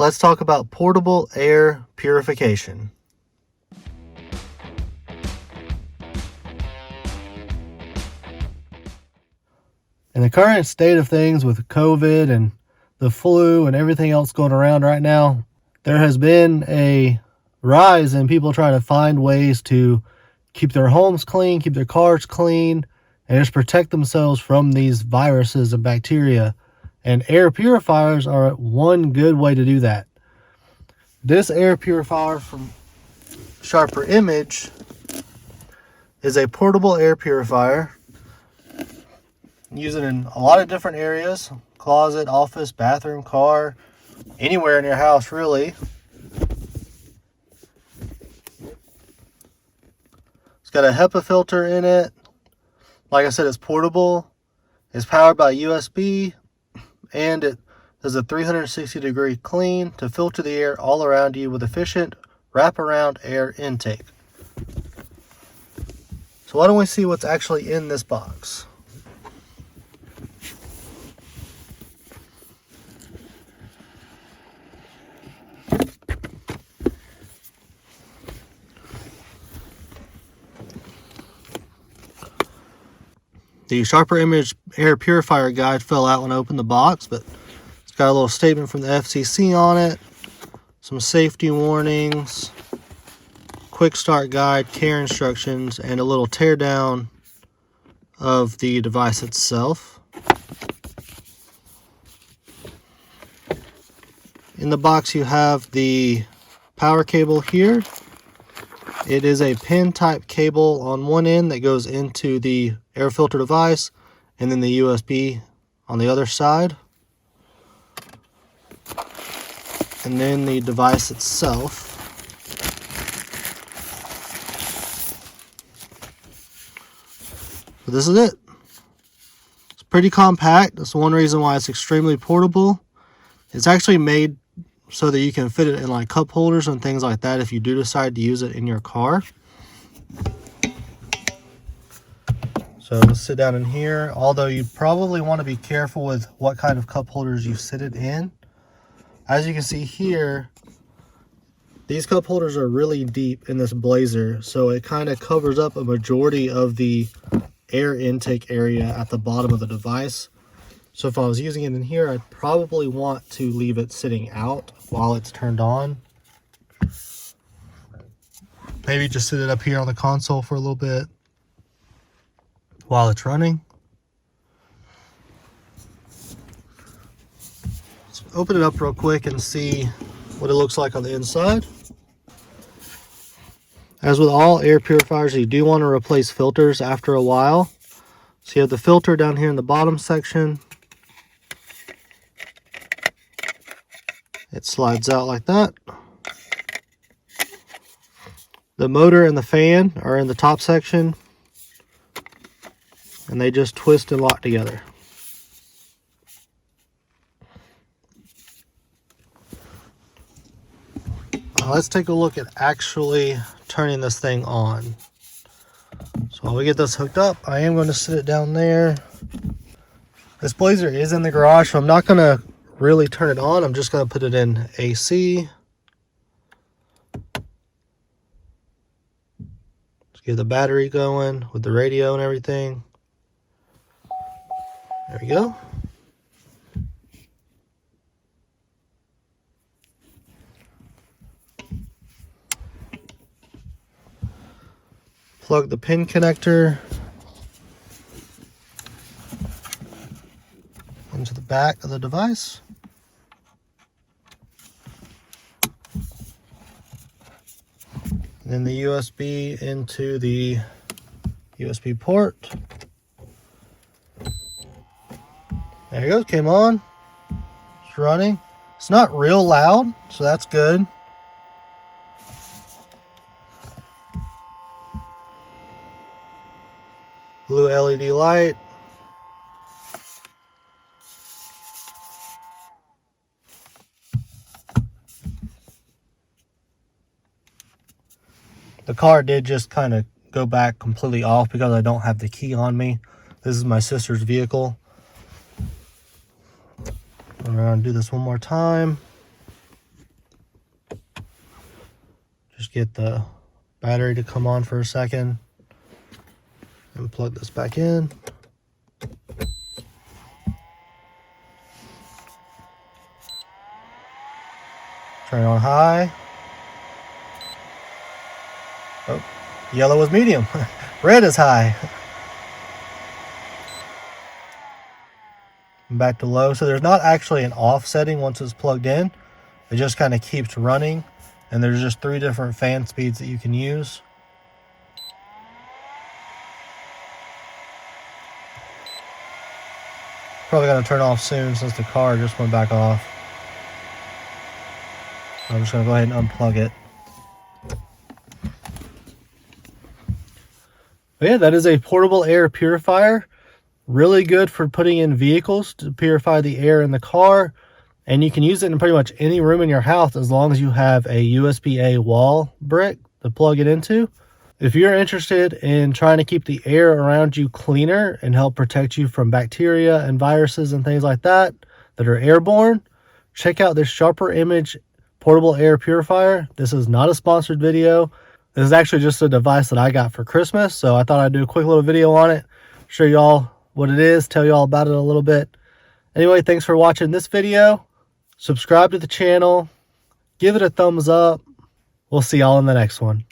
let's talk about portable air purification. In the current state of things with COVID and the flu and everything else going around right now, there has been a rise in people trying to find ways to keep their homes clean, keep their cars clean, and just protect themselves from these viruses and bacteria. And air purifiers are one good way to do that. This air purifier from Sharper Image is a portable air purifier. Use it in a lot of different areas: closet, office, bathroom, car, anywhere in your house really. It's got a HEPA filter in it. Like I said, it's portable. It's powered by USB, and it does a 360-degree clean to filter the air all around you with efficient wraparound air intake. So why don't we see what's actually in this box? The Sharper Image air purifier guide fell out when I opened the box, but it's got a little statement from the FCC on it, some safety warnings, quick start guide, care instructions, and a little tear down of the device itself. In the box you have the power cable here. It is a pin type cable on one end that goes into the air filter device, and then the USB on the other side. And then the device itself. So this is it. It's pretty compact. That's one reason why it's extremely portable. It's actually made so that you can fit it in like cup holders and things like that if you do decide to use it in your car. So let's sit down in here, although you probably want to be careful with what kind of cup holders you sit it in. As you can see here, these cup holders are really deep in this Blazer, so it kind of covers up a majority of the air intake area at the bottom of the device. So if I was using it in here, I'd probably want to leave it sitting out while it's turned on. Maybe just sit it up here on the console for a little bit while it's running. Let's open it up real quick and see what it looks like on the inside. As with all air purifiers, you do want to replace filters after a while. So you have the filter down here in the bottom section. It slides out like that. The motor and the fan are in the top section, and they just twist and lock together. Now let's take a look at actually turning this thing on. So while we get this hooked up, I am going to sit it down there. This Blazer is in the garage, so I'm not going to really turn it on. I'm just going to put it in AC. Let's get the battery going with the radio and everything. There we go. Plug the pin connector into the back of the device. And then the USB into the USB port. There you go, came on. It's running. It's not real loud, so that's good. Blue LED light. The car did just kind of go back completely off because I don't have the key on me. This is my sister's vehicle. I'm going to do this one more time. Just get the battery to come on for a second and plug this back in. Turn it on high. Oh, yellow is medium. Red is high. Back to low. So there's not actually an off setting once it's plugged in. It just kind of keeps running. And there's just 3 different fan speeds that you can use. Probably going to turn off soon since the car just went back off. I'm just going to go ahead and unplug it. But yeah, that is a portable air purifier. Really good for putting in vehicles to purify the air in the car. And you can use it in pretty much any room in your house as long as you have a USB-A wall brick to plug it into. If you're interested in trying to keep the air around you cleaner and help protect you from bacteria and viruses and things like that are airborne, check out this Sharper Image portable air purifier. This is not a sponsored video. This is actually just a device that I got for Christmas, so I thought I'd do a quick little video on it, show y'all what it is, tell y'all about it a little bit. Anyway, thanks for watching this video. Subscribe to the channel, give it a thumbs up. We'll see y'all in the next one.